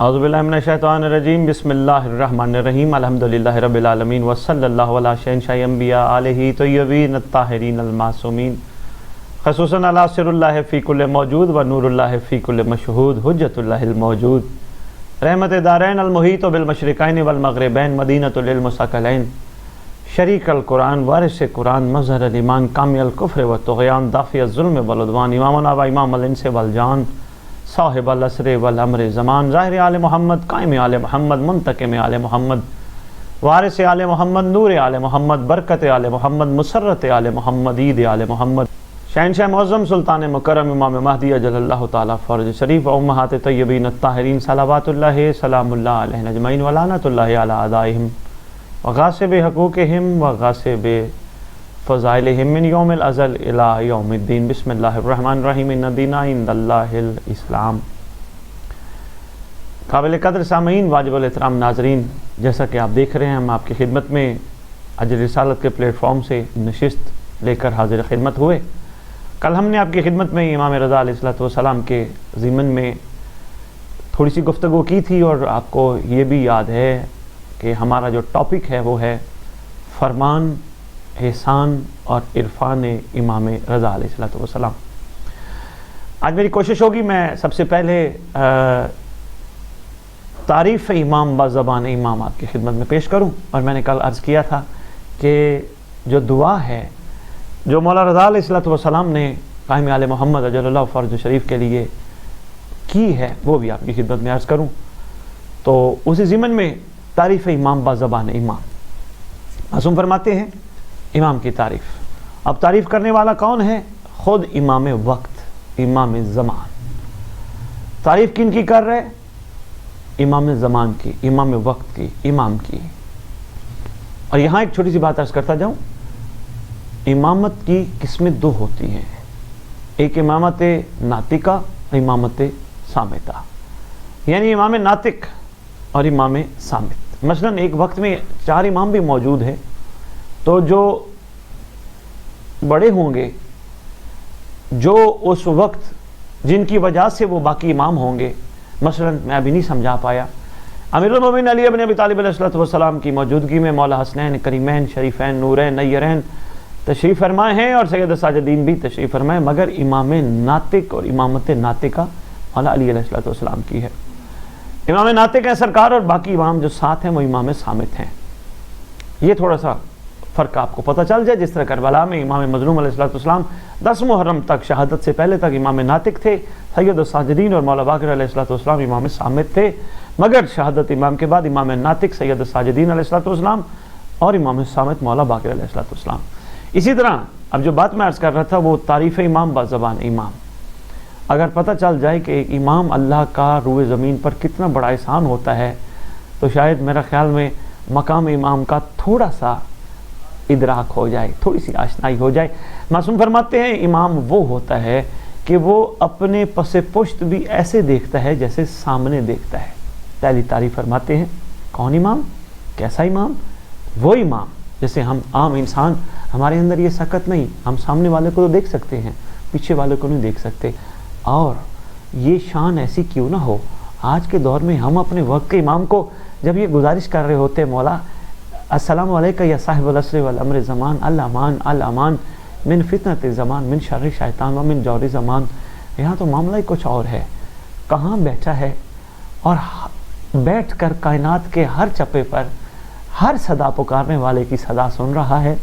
اعوذ باللہ من الشیطان الرجیم بسم اللہ الرحمن الرحیم الحمدللہ رب العالمین وصلی اللہ علی شہنشاہ انبیاء آلہ طیبین الطاہرین المعصومین خصوصاً علی سر اللہ فی کل موجود و نور اللہ فی کل مشہود حجت اللہ الموجود رحمت دارین المحیط بالمشرقین والمغربین مدینۃ للمثقلین شریک القرآن وارث قرآن مظہر الایمان کامی الکفر والطغیان دافع الظلم والعدوان امامنا و امام الانس والجان صاحب العصر والامر زمان ظاہر آل محمد قائم آل محمد منتقم آل محمد وارث آل محمد نور آل محمد برکت آل محمد مسرت آل محمد عید آل محمد شہنشاہ معظم سلطان مکرم امام مہدی اجل اللہ تعالی فرج شریف و امہات طیبین الطاہرین صلوات اللہ سلام اللہ علیہ اجمعین ولعنت اللہ علی اعدائہم وغاصب حقوقہم وغاصب فضائلہم من یوم الازل الى یوم الدین بسم اللہ الرحمن الرحیم ان الدین عند اللہ الاسلام۔ قابل قدر سامعین، واجب الاحترام ناظرین، جیسا کہ آپ دیکھ رہے ہیں ہم آپ کی خدمت میں اجر رسالت کے پلیٹ فارم سے نشست لے کر حاضر خدمت ہوئے۔ کل ہم نے آپ کی خدمت میں امام رضا علیہ السلام کے ضمن میں تھوڑی سی گفتگو کی تھی، اور آپ کو یہ بھی یاد ہے کہ ہمارا جو ٹاپک ہے وہ ہے فرمان، احسان اور عرفان امام رضا علیہ السلام۔ آج میری کوشش ہوگی میں سب سے پہلے تعریف امام بزبان امام آپ کی خدمت میں پیش کروں، اور میں نے کل عرض کیا تھا کہ جو دعا ہے جو مولا رضا علیہ السلام نے قائم آل محمد اجل اللہ فرج شریف کے لیے کی ہے وہ بھی آپ کی خدمت میں عرض کروں۔ تو اسی ضمن میں تعریف امام بزبان امام، معصوم فرماتے ہیں امام کی تعریف۔ اب تعریف کرنے والا کون ہے؟ خود امام وقت، امام زمان۔ تعریف کن کی کر رہے؟ امام زمان کی، امام وقت کی، امام کی۔ اور یہاں ایک چھوٹی سی بات عرض کرتا جاؤں، امامت کی قسمیں دو ہوتی ہیں، ایک امامت ناطقہ، امامت صامتہ، یعنی امام ناطق اور امام صامت۔ مثلا ایک وقت میں 4 امام بھی موجود ہیں، تو جو بڑے ہوں گے، جو اس وقت جن کی وجہ سے وہ باقی امام ہوں گے، مثلا میں ابھی نہیں سمجھا پایا، امیر المومنین علی بن ابی طالب علیہ السلام کی موجودگی میں مولا حسنین کریمین شریفین نورین نیرین تشریف فرمائے ہیں، اور سید ساجدین بھی تشریف فرمائے، مگر امام ناطق اور امامت ناطقہ مولا علی علیہ السلام کی ہے۔ امام ناطق ہیں سرکار، اور باقی امام جو ساتھ ہیں وہ امام صامت ہیں۔ یہ تھوڑا سا فرق آپ کو پتہ چل جائے، جس طرح کربلا میں امام مظلوم علیہ السلام 10 محرم تک شہادت سے پہلے تک امام ناطق تھے، سید الساجدین اور مولا باقر علیہ السلام امام صامت تھے، مگر شہادت امام کے بعد امام ناطق سید الساجدین علیہ السلام اور امام صامت مولا باقر علیہ السلام۔ اسی طرح اب جو بات میں عرض کر رہا تھا وہ تعریف امام بزبان امام۔ اگر پتہ چل جائے کہ ایک امام اللہ کا روئے زمین پر کتنا بڑا احسان ہوتا ہے، تو شاید میرا خیال میں مقام امام کا تھوڑا سا ادراک ہو جائے، تھوڑی سی آشنائی ہو جائے۔ معصوم فرماتے ہیں امام وہ ہوتا ہے کہ وہ اپنے پس پشت بھی ایسے دیکھتا ہے جیسے سامنے دیکھتا ہے۔ پہلی تعریف فرماتے ہیں کون امام؟ کیسا امام؟ وہ امام جیسے ہم عام انسان، ہمارے اندر یہ سکت نہیں، ہم سامنے والے کو تو دیکھ سکتے ہیں، پیچھے والے کو نہیں دیکھ سکتے۔ اور یہ شان ایسی کیوں نہ ہو، آج کے دور میں ہم اپنے وقت کے امام کو جب یہ گزارش کر رہے ہوتے ہیں، مولا السلام علیکہ یا صاحب العصر والامر زمان الامان الامان من فتنۃ زمان من شر شیطان و من جور زمان، یہاں تو معاملہ ہی کچھ اور ہے۔ کہاں بیٹھا ہے اور بیٹھ کر کائنات کے ہر چپے پر ہر صدا پکارنے والے کی صدا سن رہا ہے،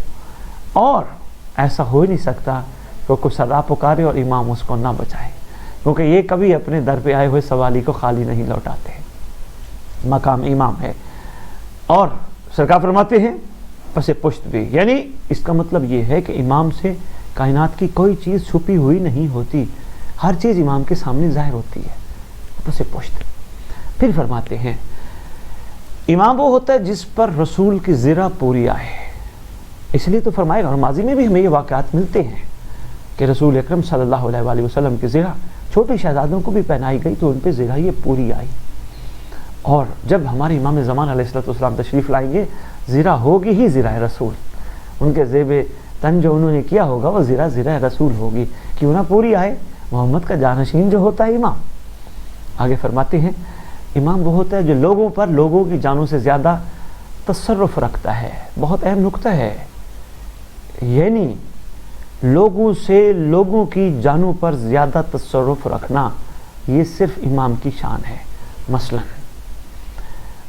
اور ایسا ہو ہی نہیں سکتا کہ کوئی صدا پکارے اور امام اس کو نہ بچائے، کیونکہ یہ کبھی اپنے در پہ آئے ہوئے سوالی کو خالی نہیں لوٹاتے۔ مقام امام ہے، اور سرکار فرماتے ہیں پس پشت بھی، یعنی اس کا مطلب یہ ہے کہ امام سے کائنات کی کوئی چیز چھپی ہوئی نہیں ہوتی، ہر چیز امام کے سامنے ظاہر ہوتی ہے، پس پشت۔ پھر فرماتے ہیں امام وہ ہوتا ہے جس پر رسول کی زرہ پوری آئے، اس لیے تو فرمایا، اور ماضی میں بھی ہمیں یہ واقعات ملتے ہیں کہ رسول اکرم صلی اللہ علیہ وآلہ وسلم کی زرہ چھوٹے شہزادوں کو بھی پہنائی گئی تو ان پہ زرہ یہ پوری آئی، اور جب ہمارے امام زمان علیہ السلام تشریف لائیں گے، زرہ ہوگی ہی زرہ رسول، ان کے زیب تن جو انہوں نے کیا ہوگا وہ زرہ رسول ہوگی، کیوں نہ پوری آئے، محمد کا جانشین جو ہوتا ہے امام۔ آگے فرماتے ہیں امام وہ ہوتا ہے جو لوگوں پر لوگوں کی جانوں سے زیادہ تصرف رکھتا ہے. بہت اہم نقطہ ہے. یعنی لوگوں سے لوگوں کی جانوں پر زیادہ تصرف رکھنا یہ صرف امام کی شان ہے. مثلا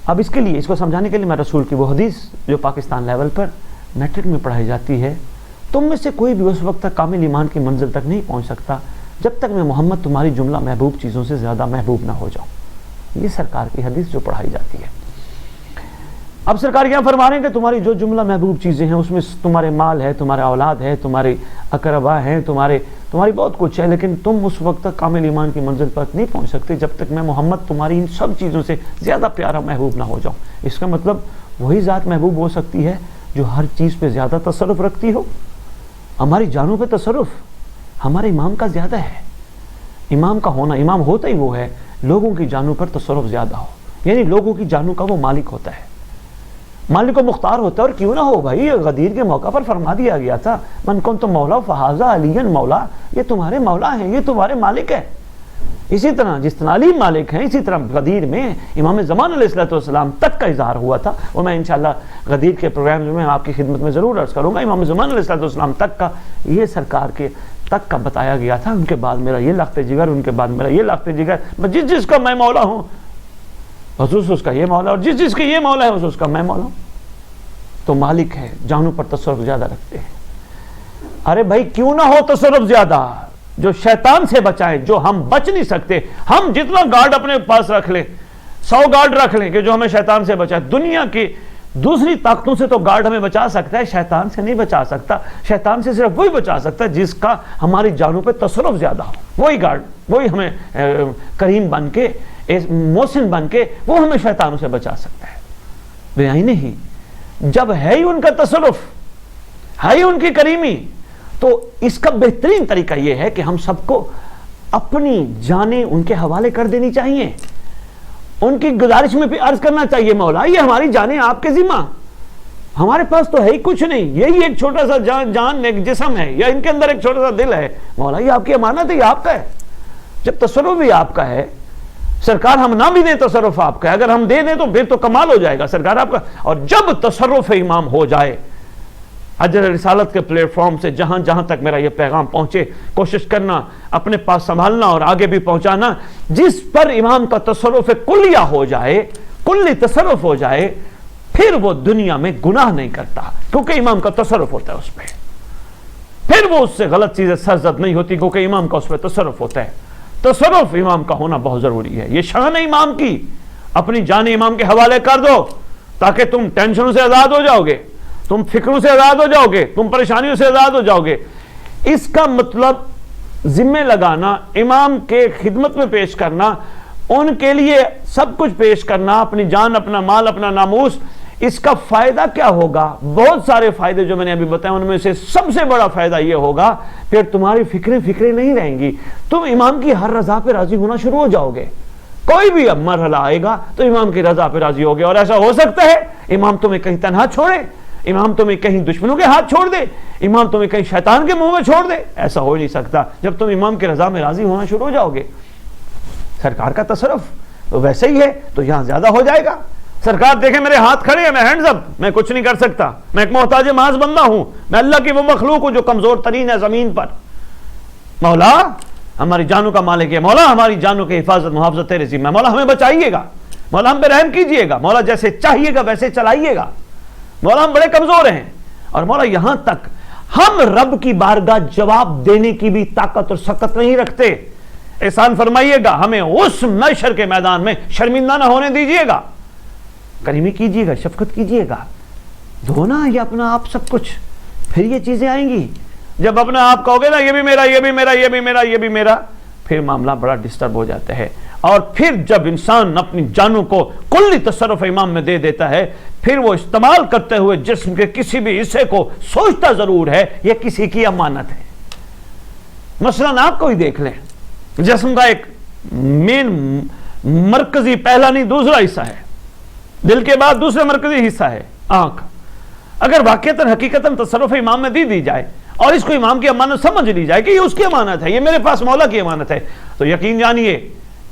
اب اس کے لیے، اس کو سمجھانے کے لیے میں رسول کی وہ حدیث جو پاکستان لیول پر میٹرک میں پڑھائی جاتی ہے، تم میں سے کوئی بھی اس وقت تک کامل ایمان کی منزل تک نہیں پہنچ سکتا جب تک میں محمد تمہاری جملہ محبوب چیزوں سے زیادہ محبوب نہ ہو جاؤں. یہ سرکار کی حدیث جو پڑھائی جاتی ہے. اب سرکار یہاں فرما رہے ہیں کہ تمہاری جو جملہ محبوب چیزیں ہیں اس میں تمہارے مال ہے، تمہارے اولاد ہے، تمہارے اقربا ہیں، تمہاری بہت کچھ ہے، لیکن تم اس وقت تک کامل ایمان کی منزل پر نہیں پہنچ سکتے جب تک میں محمد تمہاری ان سب چیزوں سے زیادہ پیارا محبوب نہ ہو جاؤں. اس کا مطلب وہی ذات محبوب ہو سکتی ہے جو ہر چیز پہ زیادہ تصرف رکھتی ہو. ہماری جانوں پہ تصرف ہمارے امام کا زیادہ ہے. امام کا ہونا، امام ہوتا ہی وہ ہے لوگوں کی جانوں پر تصرف زیادہ ہو. یعنی لوگوں کی جانوں کا وہ مالک ہوتا ہے، مالک و مختار ہوتا ہے. اور کیوں نہ ہو بھائی، غدیر کے موقع پر فرما دیا گیا تھا من کنت مولا فہذا علی مولا، یہ تمہارے مولا ہیں، یہ تمہارے مالک ہیں. اسی طرح جس طرح علی مالک ہیں، اسی طرح غدیر میں امام زمان علیہ السلام تک کا اظہار ہوا تھا. اور میں انشاءاللہ غدیر کے پروگرام میں آپ کی خدمت میں ضرور عرض کروں گا. امام زمان علیہ السلام تک کا یہ سرکار کے تک کا بتایا گیا تھا. ان کے بعد میرا یہ لخت جگر، ان کے بعد میرا یہ لخت جگر، جس جس کا میں مولا ہوں حضور اس کا یہ مولا، اور جس جس کے یہ مولا ہے حضور اس کا میں مولا ہوں. تو مالک ہے، جانوں پر تصرف زیادہ رکھتے ہیں. ارے بھائی کیوں نہ ہو تصرف زیادہ، جو شیطان سے بچائیں، جو ہم بچ نہیں سکتے. ہم جتنا گارڈ اپنے پاس رکھ لیں، 100 گارڈ رکھ لیں کہ جو ہمیں شیطان سے بچائے. دنیا کی دوسری طاقتوں سے تو گارڈ ہمیں بچا سکتا ہے، شیطان سے نہیں بچا سکتا. شیطان سے صرف وہی بچا سکتا ہے جس کا ہماری جانوں پہ تصرف زیادہ ہو. وہی گارڈ، وہی ہمیں کریم بن کے، محسن بن کے وہ ہمیں شیطانوں سے بچا سکتا ہے. بے آئی نہیں، جب ہے ہی ان کا تصرف، ہے ہی ان کی کریمی، تو اس کا بہترین طریقہ یہ ہے کہ ہم سب کو اپنی جانیں ان کے حوالے کر دینی چاہیے. ان کی گزارش میں بھی عرض کرنا چاہیے مولا یہ ہماری جانیں آپ کے ذمہ، ہمارے پاس تو ہے ہی کچھ نہیں، یہی ایک چھوٹا سا جان ایک جسم ہے، یا ان کے اندر ایک چھوٹا سا دل ہے. مولا یہ آپ کی امانت ہے، یہ آپ کا ہے. جب تصرف بھی آپ کا ہے، سرکار ہم نہ بھی دیں تصرف آپ کا ہے، اگر ہم دے دیں تو پھر تو کمال ہو جائے گا، سرکار آپ کا. اور جب تصرف امام ہو جائے، اجر رسالت کے پلیٹ فارم سے جہاں جہاں تک میرا یہ پیغام پہنچے، کوشش کرنا اپنے پاس سنبھالنا اور آگے بھی پہنچانا. جس پر امام کا تصرف کلیہ ہو جائے، کلی تصرف ہو جائے، پھر وہ دنیا میں گناہ نہیں کرتا، کیونکہ امام کا تصرف ہوتا ہے اس پہ. پھر وہ اس سے غلط چیزیں سرزد نہیں ہوتی، کیونکہ امام کا اس پہ تصرف ہوتا ہے. تصرف امام کا ہونا بہت ضروری ہے. یہ شان ہے امام کی. اپنی جان امام کے حوالے کر دو تاکہ تم ٹینشنوں سے آزاد ہو جاؤ گے، تم فکروں سے آزاد ہو جاؤ گے، تم پریشانیوں سے آزاد ہو جاؤ گے. اس کا مطلب ذمہ لگانا، امام کے خدمت میں پیش کرنا، ان کے لیے سب کچھ پیش کرنا، اپنی جان، اپنا مال، اپنا ناموس. اس کا فائدہ کیا ہوگا؟ بہت سارے فائدے جو میں نے ابھی بتائے، ان میں سے سب سے بڑا فائدہ یہ ہوگا پھر تمہاری فکریں نہیں رہیں گی. تم امام کی ہر رضا پہ راضی ہونا شروع ہو جاؤ گے. کوئی بھی اب مرحلہ آئے گا تو امام کی رضا پہ راضی ہوگے. اور ایسا ہو سکتا ہے امام تمہیں کہیں تنہا چھوڑے، امام تمہیں کہیں دشمنوں کے ہاتھ چھوڑ دے، امام تمہیں کہیں شیطان کے منہ میں چھوڑ دے. ایسا ہو ہی نہیں سکتا جب تم امام کی رضا میں راضی ہونا شروع ہو جاؤ گے. سرکار کا تصرف تو ویسے ہی ہے، تو یہاں زیادہ ہو جائے گا. سرکار دیکھیں میرے ہاتھ کھڑے ہیں، میں ہینڈز اپ، میں کچھ نہیں کر سکتا، میں ایک محتاج محض بندہ ہوں، میں اللہ کی وہ مخلوق ہوں جو کمزور ترین ہے زمین پر. مولا ہماری جانوں کا مالک ہے، مولا ہماری جانوں کی حفاظت محافظت تیرے ذمہ ہے. مولا ہمیں بچائیے گا، مولا ہم پہ رحم کیجئے گا، مولا جیسے چاہیے گا ویسے چلائیے گا. مولا ہم بڑے کمزور ہیں، اور مولا یہاں تک ہم رب کی بارگاہ جواب دینے کی بھی طاقت اور سکت نہیں رکھتے. احسان فرمائیے گا، ہمیں اس محشر کے میدان میں شرمندہ نہ ہونے دیجئے گا. کریمی کیجئے گا، شفقت کیجئے گا. دھونا یہ اپنا آپ سب کچھ، پھر یہ چیزیں آئیں گی. جب اپنا آپ کہو گے نا یہ بھی میرا، یہ بھی میرا، یہ بھی میرا، یہ بھی میرا، پھر معاملہ بڑا ڈسٹرب ہو جاتا ہے. اور پھر جب انسان اپنی جانوں کو کلی تصرف امام میں دے دیتا ہے، پھر وہ استعمال کرتے ہوئے جسم کے کسی بھی حصے کو سوچتا ضرور ہے یہ کسی کی امانت ہے. مثلا آپ کو ہی دیکھ لیں، جسم کا ایک مین مرکزی پہلا نہیں دوسرا حصہ ہے، دل کے بعد دوسرا مرکزی حصہ ہے آنکھ. اگر واقعتاً حقیقتاً تصرف امام میں دی جائے اور اس کو امام کی امانت سمجھ لی جائے کہ یہ اس کی امانت ہے، یہ میرے پاس مولا کی امانت ہے، تو یقین جانیے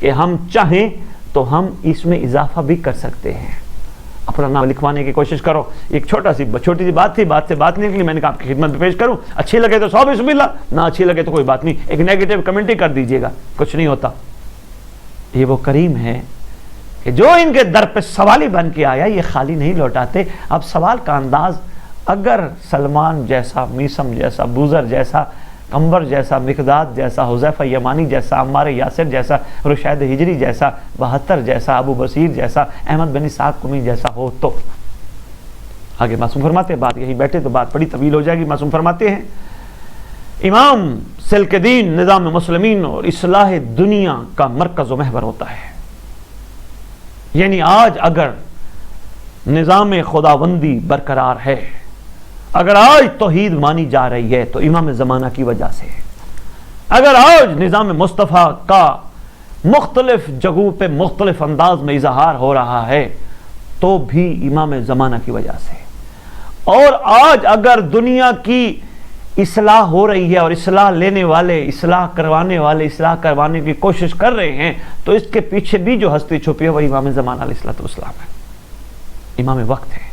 کہ ہم چاہیں تو ہم اس میں اضافہ بھی کر سکتے ہیں. اپنا نام لکھوانے کی کوشش کرو. ایک چھوٹی سی بات تھی, بات سے بات نہیں نکلی, میں نے کہا آپ کی خدمت میں پیش کروں. اچھی لگے تو 100 بسم اللہ, نہ اچھی لگے تو کوئی بات نہیں, ایک نیگیٹو کمنٹ ہی کر دیجیے گا, کچھ نہیں ہوتا. یہ وہ کریم ہے کہ جو ان کے در پہ سوالی بن کے آیا یہ خالی نہیں لوٹاتے. اب سوال کا انداز اگر سلمان جیسا, میسم جیسا, بوزر جیسا, کمبر جیسا, مقداد جیسا, حذیفہ یمانی جیسا, عمار یاسر جیسا, رشید ہجری جیسا, 72 جیسا, ابو بصیر جیسا, احمد بن اسحاق قمی جیسا ہو تو. آگے معصوم فرماتے ہیں, بات یہی بیٹھے تو بات بڑی طویل ہو جائے گی. معصوم فرماتے ہیں امام سلک دین نظام مسلمین اور اصلاح دنیا کا مرکز و محور ہوتا ہے. یعنی آج اگر نظام خداوندی برقرار ہے, اگر آج توحید مانی جا رہی ہے تو امام زمانہ کی وجہ سے. اگر آج نظام مصطفیٰ کا مختلف جگہوں پہ مختلف انداز میں اظہار ہو رہا ہے تو بھی امام زمانہ کی وجہ سے. اور آج اگر دنیا کی اصلاح ہو رہی ہے اور اصلاح لینے والے, اصلاح کروانے والے اصلاح کروانے کی کوشش کر رہے ہیں تو اس کے پیچھے بھی جو ہستی چھپی ہے وہ امام زمانہ علیہ السلام ہے, امام وقت ہے.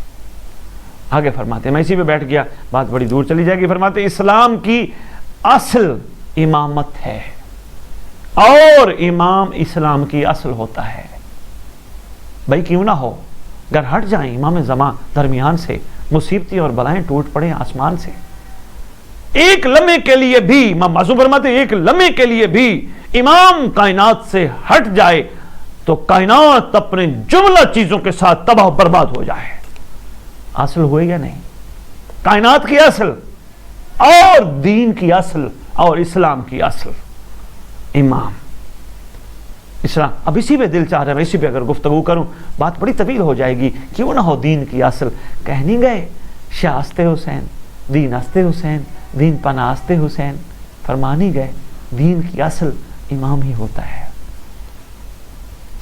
آگے فرماتے ہیں, میں اسی پہ بیٹھ گیا, بات بڑی دور چلی جائے گی. فرماتے ہیں اسلام کی اصل امامت ہے اور امام اسلام کی اصل ہوتا ہے. بھائی کیوں نہ ہو, اگر ہٹ جائیں امام زمان درمیان سے, مصیبتیں اور بلائیں ٹوٹ پڑیں آسمان سے, ایک لمحے کے لیے بھی, امام معصوم فرماتے ہیں ایک لمحے کے لیے بھی امام کائنات سے ہٹ جائے تو کائنات اپنے جملہ چیزوں کے ساتھ تباہ و برباد ہو جائے. اصل ہوئے یا نہیں؟ کائنات کی اصل اور دین کی اصل اور اسلام کی اصل امام اسلام. اب اسی پہ دل چاہ رہا ہے, میں اسی پہ اگر گفتگو کروں بات بڑی طویل ہو جائے گی. کیوں نہ ہو دین کی اصل. کہہ نہیں گئے شاہ ہستے حسین, دین ہستے حسین, دین پناہ ہستے حسین, فرما نہیں گئے دین کی اصل امام ہی ہوتا ہے.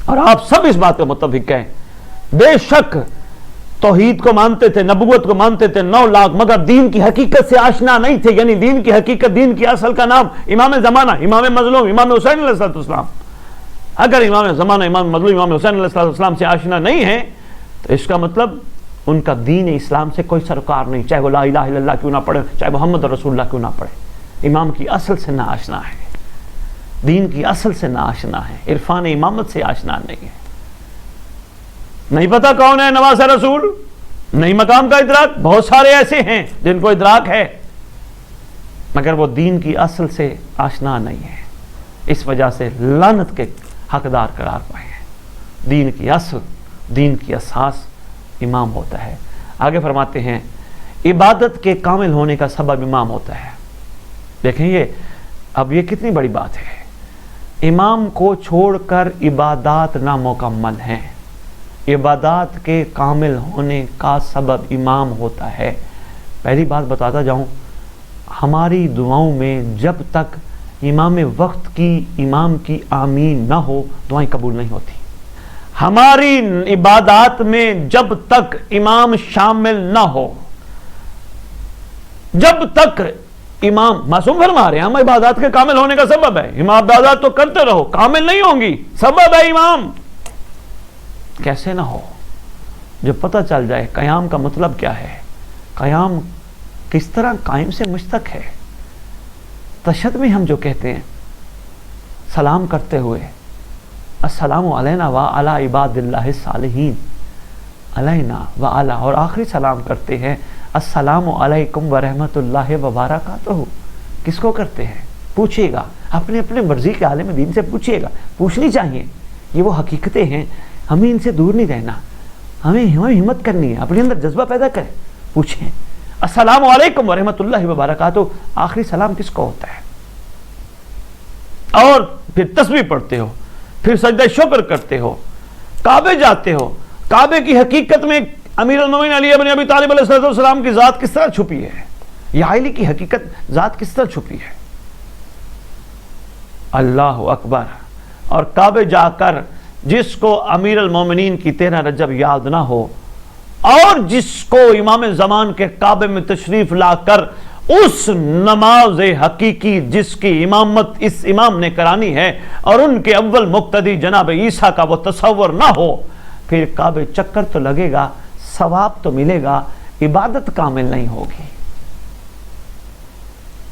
اور آپ سب اس بات پہ متفق ہیں. بے شک توحید کو مانتے تھے, نبوت کو مانتے تھے 9 لاکھ, مگر دین کی حقیقت سے آشنا نہیں تھے. یعنی دین کی حقیقت, دین کی اصل کا نام امام زمانہ, امام مظلوم, امام حسین علیہ السلام. اگر امام زمانہ, امام مظلوم, امام حسین علیہ السلام سے آشنا نہیں ہے تو اس کا مطلب ان کا دین اسلام سے کوئی سروکار نہیں, چاہے وہ لا الہ الا اللہ کیوں نہ پڑھے, چاہے محمد رسول اللہ کیوں نہ پڑھے. امام کی اصل سے نہ آشنا ہے, دین کی اصل سے نہ آشنا ہے, عرفان امامت سے آشنا نہیں ہے. نہیں پتا کون ہے نواز رسول, نہیں مقام کا ادراک. بہت سارے ایسے ہیں جن کو ادراک ہے مگر وہ دین کی اصل سے آشنا نہیں ہے, اس وجہ سے لعنت کے حقدار قرار پائے ہیں. دین کی اصل, دین کی اساس امام ہوتا ہے. آگے فرماتے ہیں عبادت کے کامل ہونے کا سبب امام ہوتا ہے. دیکھیں اب یہ کتنی بڑی بات ہے. امام کو چھوڑ کر عبادات نامکمل ہیں. عبادات کے کامل ہونے کا سبب امام ہوتا ہے. پہلی بات بتاتا جاؤں, ہماری دعاؤں میں جب تک امام وقت کی, امام کی آمین نہ ہو دعائیں قبول نہیں ہوتی. ہماری عبادات میں جب تک امام شامل نہ ہو, جب تک امام, معصوم فرما رہے ہیں ہم عبادات کے کامل ہونے کا سبب ہے. امام عبادات تو کرتے رہو, کامل نہیں ہوں گی, سبب ہے امام. کیسے نہ ہو, جب پتہ چل جائے قیام کا مطلب کیا ہے, قیام کس طرح قائم سے مشتق ہے. تشہد میں ہم جو کہتے ہیں سلام کرتے ہوئے السلام علینا وعلی عباد اللہ الصالحین, علینا وعلی, اور آخری سلام کرتے ہیں السلام علیکم ورحمۃ اللہ وبرکاتہ. کس کو کرتے ہیں پوچھئے گا, اپنے اپنے مرضی کے عالم دین سے پوچھئے گا, پوچھنی چاہیے. یہ وہ حقیقتیں ہیں, ہمیں ان سے دور نہیں رہنا, ہمیں ہمت کرنی ہے, اپنے اندر جذبہ پیدا کریں, پوچھیں السلام علیکم ورحمۃ اللہ وبرکاتہ. آخری سلام کس کو ہوتا ہے؟ اور پھر تسبیح پڑھتے ہو, پھر سجدہ شکر کرتے ہو, کعبے جاتے ہو. کعبے کی حقیقت میں امیر المومنین علی بن ابی طالب علیہ السلام کی ذات کس طرح چھپی ہے, یا علی کی حقیقت ذات کس طرح چھپی ہے. اللہ اکبر. اور کعبے جا کر جس کو امیر المومنین کی 13 رجب یاد نہ ہو, اور جس کو امام زمان کے کعبے میں تشریف لا کر اس نماز حقیقی جس کی امامت اس امام نے کرانی ہے اور ان کے اول مقتدی جناب عیسیٰ کا وہ تصور نہ ہو، پھر کعبے چکر تو لگے گا، ثواب تو ملے گا، عبادت کامل نہیں ہوگی۔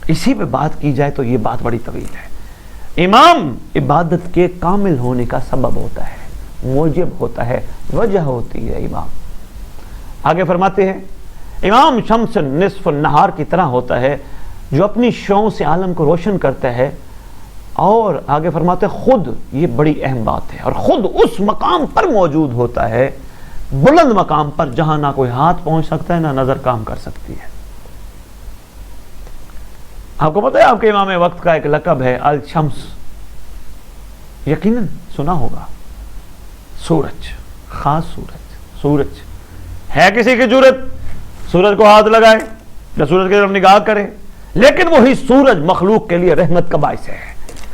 اسی پہ بات کی جائے تو یہ بات بڑی طویل ہے۔ امام عبادت کے کامل ہونے کا سبب ہوتا ہے، موجب ہوتا ہے، وجہ ہوتی ہے امام۔ آگے فرماتے ہیں امام شمس نصف النہار کی طرح ہوتا ہے جو اپنی شعاعوں سے عالم کو روشن کرتا ہے، اور آگے فرماتے ہیں خود، یہ بڑی اہم بات ہے، اور خود اس مقام پر موجود ہوتا ہے، بلند مقام پر، جہاں نہ کوئی ہاتھ پہنچ سکتا ہے نہ نظر کام کر سکتی ہے۔ آپ کو پتہ ہے آپ کے امام وقت کا ایک لقب ہے الشمس، یقیناً سنا ہوگا، سورج، خاص سورج ہے کسی کی جرت سورج کو ہاتھ لگائے یا سورج کی طرف نگاہ کرے، لیکن وہی سورج مخلوق کے لیے رحمت کا باعث ہے،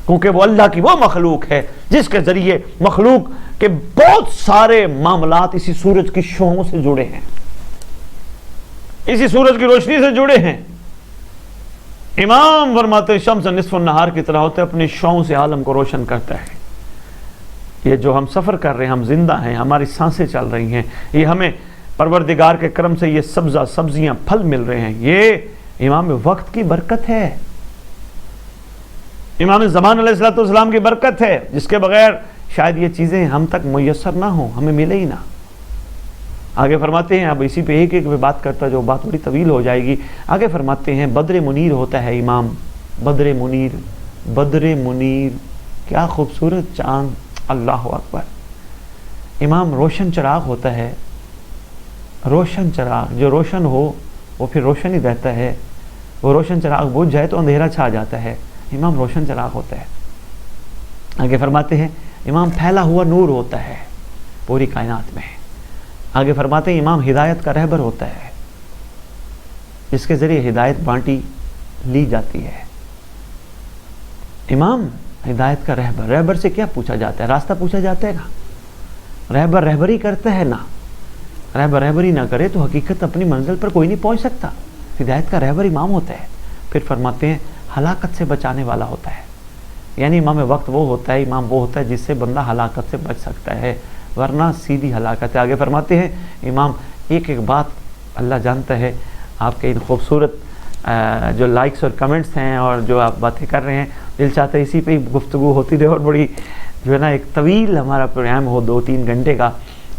کیونکہ وہ اللہ کی وہ مخلوق ہے جس کے ذریعے مخلوق کے بہت سارے معاملات اسی سورج کی شعاعوں سے جڑے ہیں، اسی سورج کی روشنی سے جڑے ہیں۔ امام فرماتے شمس نصف النہار کی طرح ہوتے، اپنی شعاعوں سے عالم کو روشن کرتا ہے۔ یہ جو ہم سفر کر رہے ہیں، ہم زندہ ہیں، ہماری سانسیں چل رہی ہیں، یہ ہمیں پروردگار کے کرم سے یہ سبزیاں پھل مل رہے ہیں، یہ امام وقت کی برکت ہے، امام زمان علیہ السلام کی برکت ہے، جس کے بغیر شاید یہ چیزیں ہم تک میسر نہ ہوں، ہمیں ملے ہی نہ۔ آگے فرماتے ہیں، اب اسی پہ ایک بات کرتا جو بات بڑی طویل ہو جائے گی۔ آگے فرماتے ہیں بدر منیر ہوتا ہے امام، بدر منیر، کیا خوبصورت چاند، اللہ اکبر۔ امام روشن چراغ ہوتا ہے، روشن چراغ، جو روشن ہو وہ پھر روشن ہی رہتا ہے، وہ روشن چراغ بجھ جائے تو اندھیرا چھا جاتا ہے، امام روشن چراغ ہوتا ہے۔ آگے فرماتے ہیں امام پھیلا ہوا نور ہوتا ہے پوری کائنات میں۔ آگے فرماتے ہیں امام ہدایت کا رہبر ہوتا ہے، جس کے ذریعے ہدایت بانٹی لی جاتی ہے۔ امام ہدایت کا رہبر سے کیا پوچھا جاتا ہے؟ راستہ پوچھا جاتا ہے نا، رہبر رہبری کرتا ہے نا، رہبر رہبری نہ کرے تو حقیقت اپنی منزل پر کوئی نہیں پہنچ سکتا۔ ہدایت کا رہبر امام ہوتا ہے۔ پھر فرماتے ہیں ہلاکت سے بچانے والا ہوتا ہے، یعنی امام وقت وہ ہوتا ہے، امام وہ ہوتا ہے جس سے بندہ ہلاکت سے بچ سکتا ہے، ورنہ سیدھی ہلاکت ہے۔ آگے فرماتے ہیں امام، ایک بات اللہ جانتا ہے، آپ کے ان خوبصورت جو لائکس اور کمنٹس ہیں اور جو آپ باتیں کر رہے ہیں، دل چاہتا ہے اسی پہ ہی گفتگو ہوتی رہے اور بڑی جو ہے نا ایک طویل ہمارا پروگرام ہو 2-3 گھنٹے کا،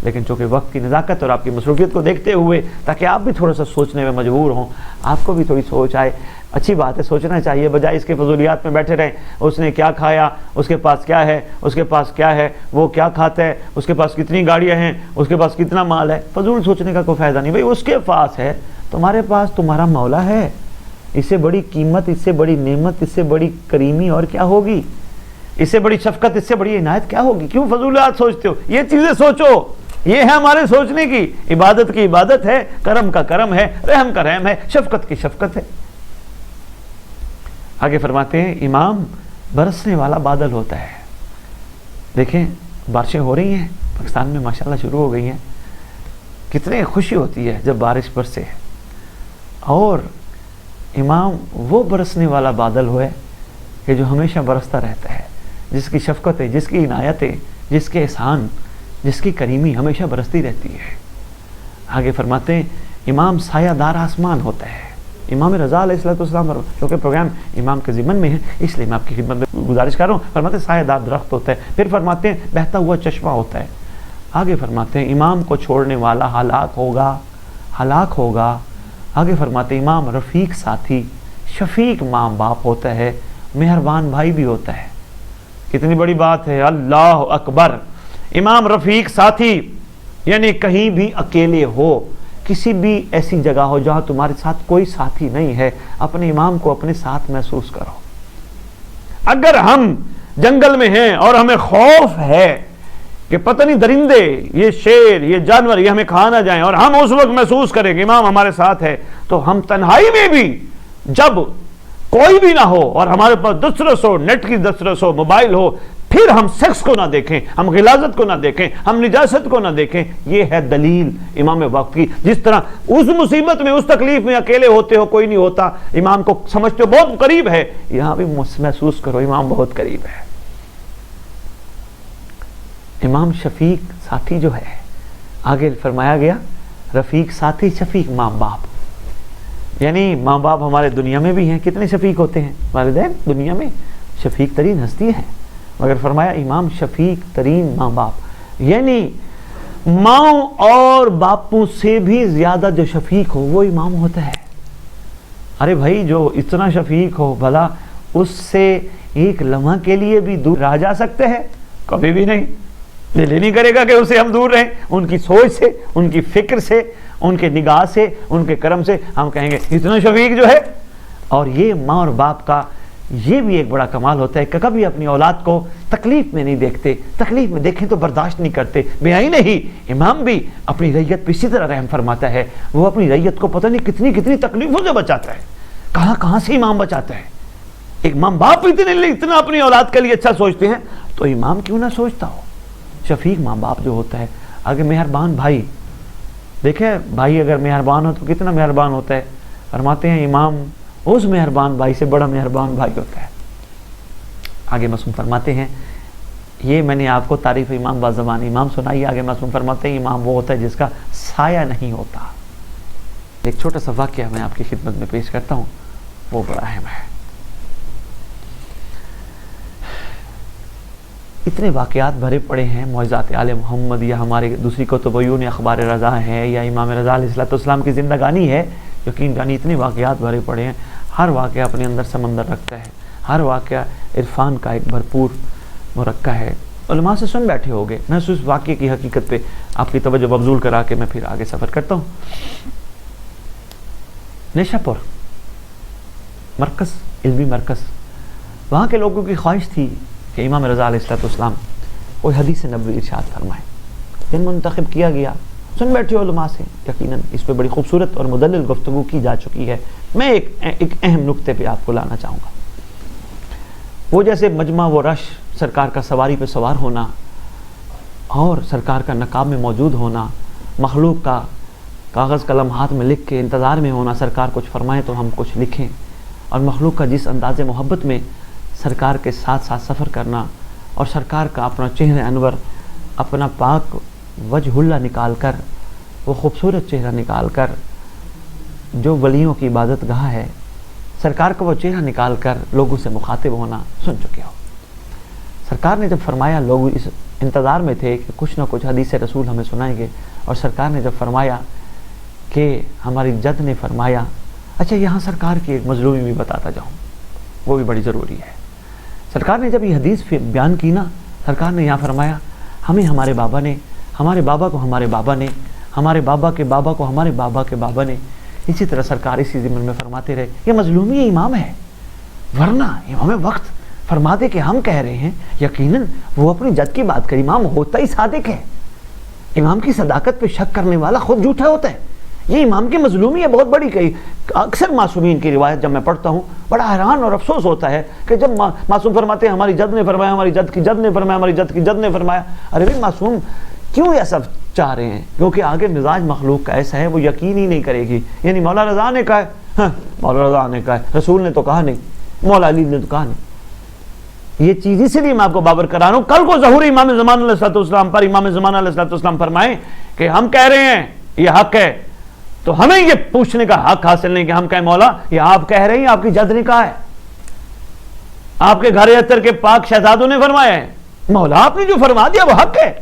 لیکن چونکہ وقت کی نزاکت اور آپ کی مصروفیت کو دیکھتے ہوئے، تاکہ آپ بھی تھوڑا سا سوچنے میں مجبور ہوں، آپ کو بھی تھوڑی سوچ آئے، اچھی بات ہے، سوچنا چاہیے، بجائے اس کے فضولیات میں بیٹھے رہیں، اس نے کیا کھایا، اس کے پاس کیا ہے، اس کے پاس کیا ہے، وہ کیا کھاتا ہے، اس کے پاس کتنی گاڑیاں ہیں، اس کے پاس کتنا مال ہے، فضول سوچنے کا کوئی فائدہ نہیں۔ بھائی اس کے پاس ہے، تمہارے پاس تمہارا مولا ہے، اس سے بڑی قیمت، اس سے بڑی نعمت، اس سے بڑی کریمی اور کیا ہوگی، اس سے بڑی شفقت، اس سے بڑی عنایت کیا ہوگی؟ کیوں فضولیات سوچتے ہو؟ یہ چیزیں سوچو، یہ ہے ہمارے سوچنے کی۔ عبادت کی عبادت ہے، کرم کا کرم ہے، رحم کا رحم ہے، شفقت کی شفقت ہے۔ آگے فرماتے ہیں امام برسنے والا بادل ہوتا ہے۔ دیکھیں بارشیں ہو رہی ہیں پاکستان میں، ماشاءاللہ شروع ہو گئی ہیں، کتنے خوشی ہوتی ہے جب بارش برسے، اور امام وہ برسنے والا بادل ہوئے کہ جو ہمیشہ برستا رہتا ہے، جس کی شفقت ہے، جس کی عنایت ہے، جس کے احسان، جس کی کریمی ہمیشہ برستی رہتی ہے۔ آگے فرماتے ہیں امام سایہ دار آسمان ہوتا ہے۔ امام رضا علیہ السلام، کیونکہ پروگرام امام کے ضمن میں ہے اس لیے میں آپ کی خدمت میں گزارش کر رہا ہوں، فرماتے ہیں سایہ دار درخت ہوتا ہے۔ پھر فرماتے ہیں بہتا ہوا چشمہ ہوتا ہے۔ آگے فرماتے ہیں امام کو چھوڑنے والا ہلاک ہوگا۔ آگے فرماتے ہیں امام رفیق ساتھی، شفیق ماں باپ ہوتا ہے، مہربان بھائی بھی ہوتا ہے۔ کتنی بڑی بات ہے، اللہ اکبر۔ امام رفیق ساتھی، یعنی کہیں بھی اکیلے ہو، کسی بھی ایسی جگہ ہو جہاں تمہارے ساتھ کوئی ساتھی نہیں ہے، اپنے امام کو اپنے ساتھ محسوس کرو۔ اگر ہم جنگل میں ہیں اور ہمیں خوف ہے کہ پتہ نہیں درندے، یہ شیر، یہ جانور، یہ ہمیں کھا نہ جائیں، اور ہم اس وقت محسوس کریں کہ امام ہمارے ساتھ ہے، تو ہم تنہائی میں بھی، جب کوئی بھی نہ ہو اور ہمارے پاس دسترس ہو، نیٹ کی دسترس ہو، موبائل ہو، پھر ہم سیکس کو نہ دیکھیں، ہم غلاظت کو نہ دیکھیں، ہم نجاست کو نہ دیکھیں. یہ ہے دلیل امام وقت کی. جس طرح اس مصیبت میں، اس تکلیف میں اکیلے ہوتے ہو، کوئی نہیں ہوتا، امام کو سمجھتے ہو بہت قریب ہے، یہاں بھی محسوس کرو امام بہت قریب ہے. امام شفیق ساتھی جو ہے، آگے فرمایا گیا رفیق ساتھی شفیق ماں باپ. یعنی ماں باپ ہمارے دنیا میں بھی ہیں، کتنے شفیق ہوتے ہیں والدین دنیا میں، شفیق ترین ہستی ہیں، مگر فرمایا امام شفیق ترین ماں باپ. یعنی ماں اور باپوں سے بھی زیادہ جو شفیق ہو وہ امام ہوتا ہے. ارے بھائی جو اتنا شفیق ہو بھلا اس سے ایک لمحہ کے لیے بھی دور رہ جا سکتے ہیں؟ کبھی بھی نہیں. دل ہی نہیں کرے گا کہ اسے ہم دور رہیں. ان کی سوچ سے، ان کی فکر سے، ان کے نگاہ سے، ان کے کرم سے ہم کہیں گے اتنا شفیق جو ہے. اور یہ ماں اور باپ کا یہ بھی ایک بڑا کمال ہوتا ہے کہ کبھی اپنی اولاد کو تکلیف میں نہیں دیکھتے، تکلیف میں دیکھیں تو برداشت نہیں کرتے. بے آئی نہیں، امام بھی اپنی ریت پہ اسی طرح رحم فرماتا ہے. وہ اپنی ریت کو پتہ نہیں کتنی کتنی تکلیفوں سے بچاتا ہے، کہاں کہاں سے امام بچاتا ہے. ایک ماں باپ اتنا اپنی اولاد کے لیے اچھا سوچتے ہیں تو امام کیوں نہ سوچتا ہو. شفیق ماں باپ جو ہوتا ہے. آگے مہربان بھائی، دیکھیں بھائی اگر مہربان ہو تو کتنا مہربان ہوتا ہے. فرماتے ہیں امام اس مہربان بھائی سے بڑا مہربان بھائی ہوتا ہے. آگے معصوم فرماتے ہیں، یہ میں نے آپ کو تعریف امام بازبان امام سنائی. آگے معصوم فرماتے ہیں امام وہ ہوتا ہے جس کا سایہ نہیں ہوتا. ایک چھوٹا سا واقعہ میں آپ کی خدمت میں پیش کرتا ہوں، وہ بڑا اہم ہے. اتنے واقعات بھرے پڑے ہیں معجزات آل محمد، یا ہمارے دوسری کتبیون اخبار رضا ہے، یا امام رضا علیہ السلام کی زندگانی ہے. یقین جانی اتنے واقعات بھرے پڑے ہیں. ہر واقعہ اپنے اندر سمندر رکھتا ہے. ہر واقعہ عرفان کا ایک بھرپور مرکہ ہے. علماء سے سن بیٹھے ہوگے. میں اس واقعے کی حقیقت پہ آپ کی توجہ مبذول کرا کے میں پھر آگے سفر کرتا ہوں. نیشا پور مرکز، علمی مرکز، وہاں کے لوگوں کی خواہش تھی کہ امام رضا علیہ السلام کوئی حدیث نبوی ارشاد فرمائے. دن منتخب کیا گیا. سن بیٹھے علماء سے. یقیناً اس پہ بڑی خوبصورت اور مدلل گفتگو کی جا چکی ہے. میں ایک اہم نقطے پہ آپ کو لانا چاہوں گا. وہ جیسے مجمع و رش، سرکار کا سواری پہ سوار ہونا اور سرکار کا نقاب میں موجود ہونا، مخلوق کا کاغذ قلم ہاتھ میں لکھ کے انتظار میں ہونا سرکار کچھ فرمائیں تو ہم کچھ لکھیں، اور مخلوق کا جس انداز محبت میں سرکار کے ساتھ ساتھ سفر کرنا، اور سرکار کا اپنا چہرہ انور، اپنا پاک وجہ اللہ نکال کر، وہ خوبصورت چہرہ نکال کر جو ولیوں کی عبادت گاہ ہے، سرکار کا وہ چہرہ نکال کر لوگوں سے مخاطب ہونا سن چکے ہو. سرکار نے جب فرمایا، لوگ اس انتظار میں تھے کہ کچھ نہ کچھ حدیث رسول ہمیں سنائیں گے، اور سرکار نے جب فرمایا کہ ہماری جد نے فرمایا. اچھا یہاں سرکار کی ایک مظلومی بھی بتاتا جاؤں، وہ بھی بڑی ضروری ہے. سرکار نے جب یہ حدیث بیان کی نا، سرکار نے یہاں فرمایا ہمیں ہمارے بابا نے، ہمارے بابا کو ہمارے بابا نے، ہمارے بابا کے بابا کو ہمارے بابا کے بابا نے. اسی طرح سرکار اسی ضمن میں فرماتے رہے یہ مظلومی امام ہے. ورنہ امام وقت فرماتے کہ ہم کہہ رہے ہیں یقیناً وہ اپنی جد کی بات کر، امام ہوتا ہی صادق ہے. امام کی صداقت پہ شک کرنے والا خود جھوٹا ہوتا ہے. یہ امام کی مظلومی ہے بہت بڑی. کئی اکثر معصومین کی روایت جب میں پڑھتا ہوں بڑا حیران اور افسوس ہوتا ہے کہ جب معصوم فرماتے ہیں ہماری جد نے فرمایا، ہماری جد کی جد نے فرمایا، ہماری جد کی جد نے فرمایا. ارے بھائی معصوم کیوں یہ سب چاہ رہے ہیں؟ کیونکہ آگے مزاج مخلوق کا ایسا ہے وہ یقین ہی نہیں کرے گی. یعنی مولا رضا نے کہا ہے، ہاں مولا رضا نے کہا ہے، رسول نے تو کہا نہیں، مولا علی نے تو کہا نہیں. یہ چیز اس لیے میں آپ کو بابر کرا رہا ہوں. کل کو ظہور امام زمان علیہ السلام پر امام زمان علیہ السلام فرمائیں کہ ہم کہہ رہے ہیں یہ حق ہے، تو ہمیں یہ پوچھنے کا حق حاصل نہیں کہ ہم کہیں مولا یہ آپ کہہ رہے ہیں آپ کی جد نے کہا ہے، آپ کے گھر اتر کے پاک شہزادوں نے فرمایا ہے. مولا آپ نے جو فرما دیا وہ حق ہے،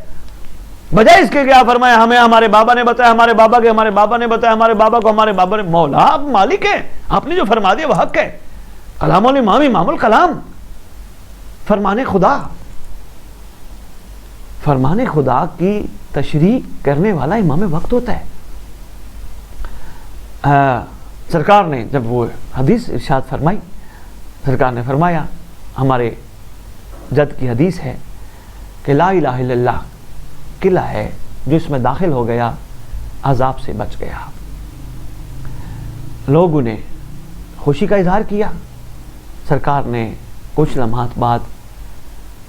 بجائے اس کے کیا فرمایا ہمیں ہمارے بابا نے بتایا، ہمارے بابا کے ہمارے بابا نے بتایا، ہمارے بابا کو ہمارے بابا نے. مولا آپ مالک ہیں، آپ نے جو فرما دیا وہ حق ہے. کلام الامام امام الکلام، فرمان خدا، فرمان خدا کی تشریح کرنے والا امام وقت ہوتا ہے. سرکار نے جب وہ حدیث ارشاد فرمائی، سرکار نے فرمایا ہمارے جد کی حدیث ہے کہ لا الہ الا اللہ قلعہ ہے جو اس میں داخل ہو گیا عذاب سے بچ گیا. لوگوں نے خوشی کا اظہار کیا. سرکار نے کچھ لمحات بعد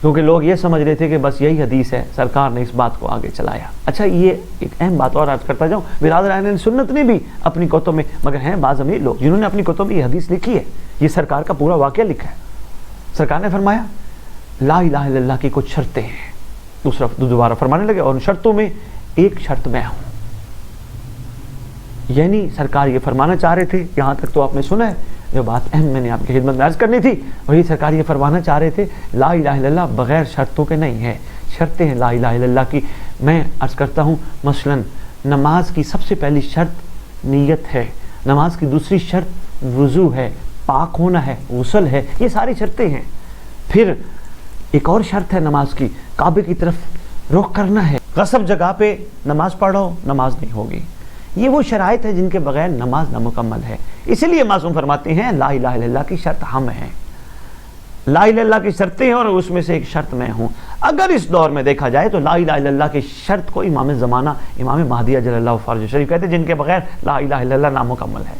کیونکہ لوگ یہ سمجھ رہے تھے کہ بس یہی حدیث ہے، سرکار نے اس بات کو آگے چلایا۔ اچھا یہ ایک اہم بات اور عرض کرتا جاؤں، برادر اہل سنت نے بھی اپنی کتب میں، مگر ہیں بعض امیر لوگ جنہوں نے اپنی کتب میں یہ حدیث لکھی ہے، یہ سرکار کا پورا واقعہ لکھا ہے۔ سرکار نے فرمایا لا الہ الا اللہ کی کچھ شرطیں ہیں، دوبارہ فرمانے لگے اور ان شرطوں میں ایک شرط میں ہوں۔ یعنی سرکار یہ فرمانا چاہ رہے تھے، یہاں تک تو آپ نے سنا ہے، جو بات اہم میں نے آپ کی خدمت میں عرض کرنی تھی وہی سرکار یہ فرمانا چاہ رہے تھے، لا الہ الا اللہ بغیر شرطوں کے نہیں ہے، شرطیں ہیں لا الہ الا اللہ کی۔ میں عرض کرتا ہوں مثلا نماز کی سب سے پہلی شرط نیت ہے، نماز کی دوسری شرط وضو ہے، پاک ہونا ہے، غسل ہے، یہ ساری شرطیں ہیں۔ پھر ایک اور شرط ہے نماز کی، کعبے کی طرف رخ کرنا ہے، غصب جگہ پہ نماز پڑھو نماز نہیں ہوگی۔ یہ وہ شرائط ہے جن کے بغیر نماز نامکمل ہے، اسی لیے معصوم فرماتے ہیں لا الہ الا اللہ کی شرط ہم ہیں، لا الہ الا اللہ کی شرطیں ہیں اور اس میں سے ایک شرط میں ہوں۔ اگر اس دور میں دیکھا جائے تو لا الہ الا اللہ کی شرط کو امام زمانہ امام مہدی اجل اللہ فرج شریف کہتے ہیں، جن کے بغیر لا الہ الا اللہ نامکمل ہے۔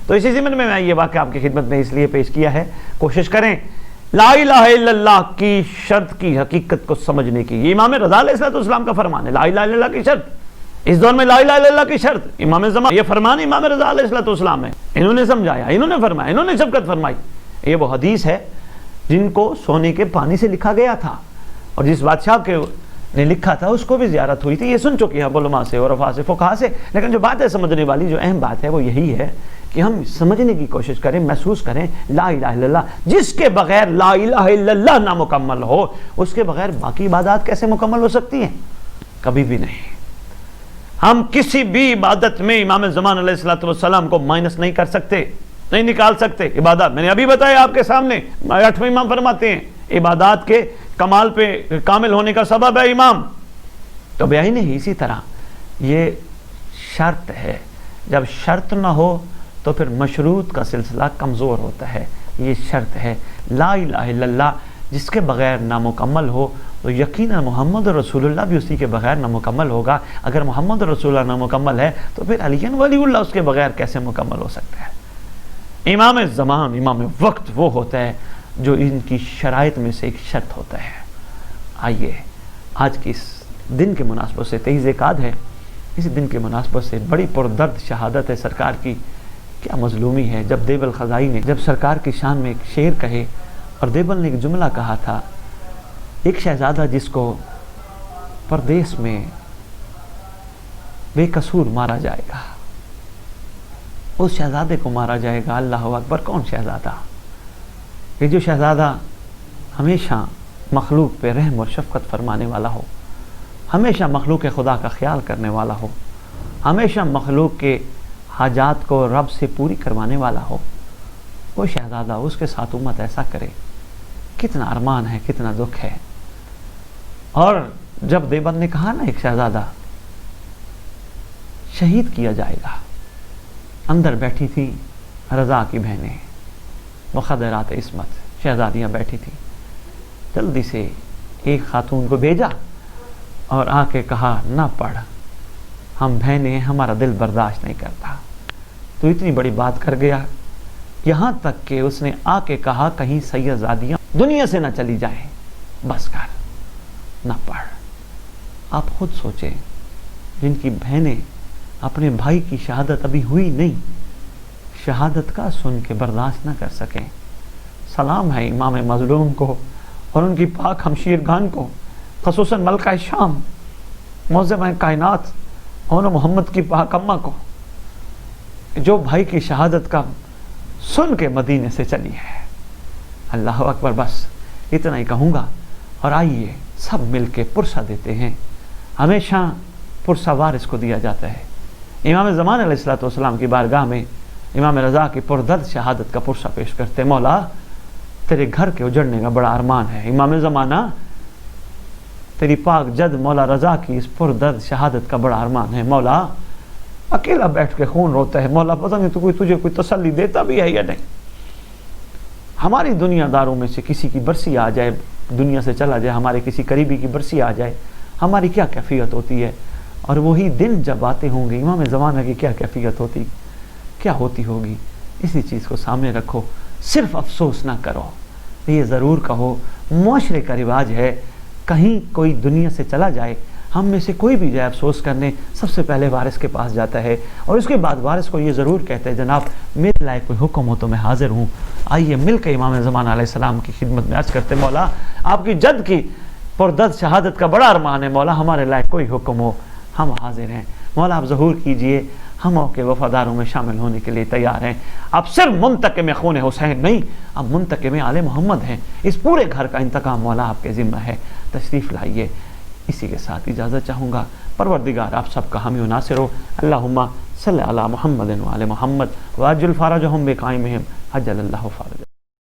تو اسی ضمن میں یہ واقعہ آپ کی خدمت میں اس لیے پیش کیا ہے، کوشش کریں لا الہ الا اللہ کی شرط کی حقیقت کو سمجھنے کی۔ یہ امام رضا علیہ السلام کا فرمان ہے، لا الہ الا اللہ کی شرط، اس دور میں لا الہ الا اللہ کی شرط امام زمان، یہ فرمان امام رضا علیہ السلام ہے، انہوں نے سمجھایا، انہوں نے فرمایا، انہوں نے شفقت فرمائی۔ یہ وہ حدیث ہے جن کو سونے کے پانی سے لکھا گیا تھا، اور جس بادشاہ کے نے لکھا تھا اس کو بھی زیارت ہوئی تھی، یہ سن چکی ہے علماء سے اور عرفاء سے، فقہاء سے۔ لیکن جو بات ہے سمجھنے والی، جو اہم بات ہے وہ یہی ہے کہ ہم سمجھنے کی کوشش کریں، محسوس کریں لا الہ الا اللہ، جس کے بغیر لا الہ الا اللہ نامکمل ہو، اس کے بغیر باقی عبادات کیسے مکمل ہو سکتی ہیں؟ کبھی بھی نہیں۔ ہم کسی بھی عبادت میں امام زمان علیہ السلام کو مائنس نہیں کر سکتے، نہیں نکال سکتے۔ عبادات میں نے ابھی بتایا آپ کے سامنے، 8ویں امام فرماتے ہیں عبادات کے کمال پہ کامل ہونے کا سبب ہے امام، تو بیائی نہیں۔ اسی طرح یہ شرط ہے، جب شرط نہ ہو تو پھر مشروط کا سلسلہ کمزور ہوتا ہے۔ یہ شرط ہے لا الہ الا اللہ، جس کے بغیر نامکمل ہو تو یقیناً محمد رسول اللہ بھی اسی کے بغیر نامکمل ہوگا۔ اگر محمد رسول اللہ نامکمل ہے تو پھر علی ولی اللہ اس کے بغیر کیسے مکمل ہو سکتا ہے؟ امام زمان، امام وقت وہ ہوتا ہے جو ان کی شرائط میں سے ایک شرط ہوتا ہے۔ آئیے آج کی اس دن کے مناسبت سے 23 ذوالقعدہ ہے، اس دن کے مناسبت سے بڑی پردرد شہادت ہے سرکار کی۔ کیا مظلومی ہے جب دیبل خزائی نے جب سرکار کی شان میں ایک شعر کہے، اور دیبل نے ایک جملہ کہا تھا، ایک شہزادہ جس کو پردیس میں بے قصور مارا جائے گا، اس شہزادے کو مارا جائے گا۔ اللہ اکبر، کون شہزادہ؟ یہ جو شہزادہ ہمیشہ مخلوق پہ رحم اور شفقت فرمانے والا ہو، ہمیشہ مخلوق خدا کا خیال کرنے والا ہو، ہمیشہ مخلوق کے حاجات کو رب سے پوری کروانے والا ہو، وہ شہزادہ اس کے ساتھ امت ایسا کرے، کتنا ارمان ہے، کتنا دکھ ہے۔ اور جب دیوبند نے کہا نا ایک شہزادہ شہید کیا جائے گا، اندر بیٹھی تھی رضا کی بہنیں، مخدرات عصمت شہزادیاں بیٹھی تھی، جلدی سے ایک خاتون کو بھیجا اور آ کے کہا نہ پڑھ، ہم بہنیں، ہمارا دل برداشت نہیں کرتا۔ تو اتنی بڑی بات کر گیا، یہاں تک کہ اس نے آ کے کہا کہیں سیدزادیاں دنیا سے نہ چلی جائیں، بس کر، نہ پڑھ۔ آپ خود سوچیں، جن کی بہنیں اپنے بھائی کی شہادت ابھی ہوئی نہیں، شہادت کا سن کے برداشت نہ کر سکیں۔ سلام ہے امام مظلوم کو اور ان کی پاک ہمشیر گان کو، خصوصاً ملکہ شام، معظمہ کائنات اور محمد کی پاک اماں کو، جو بھائی کی شہادت کا سن کے مدینے سے چلی ہے۔ اللہ اکبر، بس اتنا ہی کہوں گا۔ اور آئیے سب مل کے پرسہ دیتے ہیں، ہمیشہ پرسہ وارث کو دیا جاتا ہے۔ امام زمان علیہ السلام کی بارگاہ میں امام رضا کی پردرد شہادت کا پرسہ پیش کرتے، مولا تیرے گھر کے اجڑنے کا بڑا ارمان ہے، امام زمانہ تیری پاک جد مولا رضا کی اس پردرد شہادت کا بڑا ارمان ہے، مولا اکیلا بیٹھ کے خون روتا ہے، مولا پتہ نہیں تو تجھے کوئی تسلی دیتا بھی ہے یا نہیں۔ ہماری دنیا داروں میں سے کسی کی برسی آ جائے، دنیا سے چلا جائے، ہمارے کسی قریبی کی برسی آ جائے، ہماری کیا کیفیت ہوتی ہے، اور وہی دن جب آتے ہوں گے امام زمانہ کی کیا کیفیت ہوتی، کیا ہوتی ہوگی۔ اسی چیز کو سامنے رکھو، صرف افسوس نہ کرو، یہ ضرور کہو معاشرے کا رواج ہے، کہیں کوئی دنیا سے چلا جائے، ہم میں سے کوئی بھی جائے افسوس کرنے سب سے پہلے وارث کے پاس جاتا ہے، اور اس کے بعد وارث کو یہ ضرور کہتے ہیں جناب میرے لائق کوئی حکم ہو تو میں حاضر ہوں۔ آئیے مل کے امام زمان علیہ السلام کی خدمت میں عرض کرتے مولا آپ کی جد کی پردرد شہادت کا بڑا ارمان ہے، مولا ہمارے لائق کوئی حکم ہو ہم حاضر ہیں، مولا آپ ظہور کیجئے، ہم آپ کے وفاداروں میں شامل ہونے کے لیے تیار ہیں۔ آپ صرف منتقم خون حسین نہیں، آپ منتقم آل محمد ہیں، اس پورے گھر کا انتقام مولا آپ کے ذمہ ہے، تشریف لائیے۔ اسی کے ساتھ اجازت چاہوں گا، پروردگار آپ سب کا حامی و ناصر ہو۔ اللہم صلی علی محمد و آل محمد وعجل فرجہم بقائمہم عجل اللہ فرجہم۔